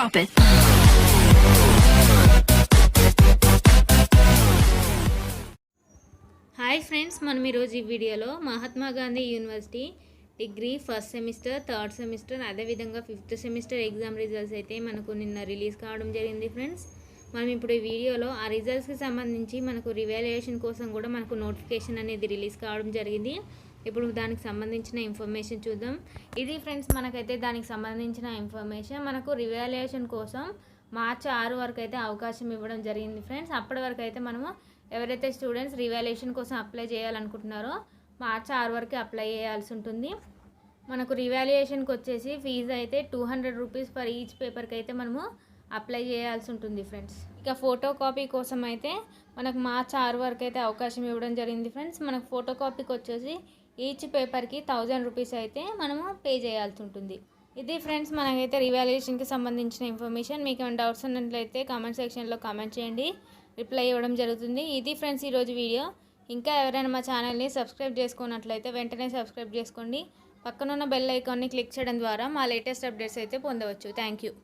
drop it. Hi friends, మనం ఈరోజు ఈ వీడియోలో Mahatma Gandhi university degree first semester, third semester, అదేవిధంగా ఫిఫ్త్ సెమిస్టర్ ఎగ్జామ్ రిజల్ట్స్ అయితే మనకు నిన్న రిలీజ్ కావడం జరిగింది ఫ్రెండ్స్. మనం ఇప్పుడు ఈ వీడియోలో ఆ రిజల్ట్స్కి సంబంధించి మనకు రివాల్యుయేషన్ కోసం కూడా మనకు నోటిఫికేషన్ అనేది రిలీజ్ కావడం జరిగింది. ఇప్పుడు దానికి సంబంధించిన ఇన్ఫర్మేషన్ చూద్దాం. ఇది ఫ్రెండ్స్, మనకైతే దానికి సంబంధించిన ఇన్ఫర్మేషన్. మనకు రివాల్యుయేషన్ కోసం మార్చి 6 వరకు అయితే అవకాశం ఇవ్వడం జరిగింది ఫ్రెండ్స్. అప్పటి వరకు అయితే మనము ఎవరైతే స్టూడెంట్స్ రివాల్యుయేషన్ కోసం అప్లై చేయాలనుకుంటున్నారో మార్చి 6 వరకు అప్లై చేయాల్సి ఉంటుంది. మనకు రివాల్యుయేషన్కి వచ్చేసి ఫీజు అయితే 200 రూపీస్ ఫర్ ఈచ్ పేపర్కి అయితే మనము అప్లై చేయాల్సి ఉంటుంది ఫ్రెండ్స్. ఇక ఫోటో కాపీ కోసం అయితే మనకు మార్చి 6 వరకు అయితే అవకాశం ఇవ్వడం జరిగింది ఫ్రెండ్స్. మనకు ఫోటో కాపీకి వచ్చేసి ఈచ్ పేపర్కి 1000 రూపీస్ అయితే మనము పే చేయాల్సి ఉంటుంది. ఇది ఫ్రెండ్స్, మనకైతే రివాల్యుయేషన్కి సంబంధించిన ఇన్ఫర్మేషన్. మీకు ఏమైనా డౌట్స్ ఉన్నట్లయితే కామెంట్ సెక్షన్లో కామెంట్ చేయండి, రిప్లై ఇవ్వడం జరుగుతుంది. ఇది ఫ్రెండ్స్ ఈరోజు వీడియో. ఇంకా ఎవరైనా మా ఛానల్ని సబ్స్క్రైబ్ చేసుకున్నట్లయితే వెంటనే సబ్స్క్రైబ్ చేసుకోండి. పక్కనున్న బెల్ ఐకాన్ని క్లిక్ చేయడం ద్వారా మా లేటెస్ట్ అప్డేట్స్ అయితే పొందవచ్చు. Thank you.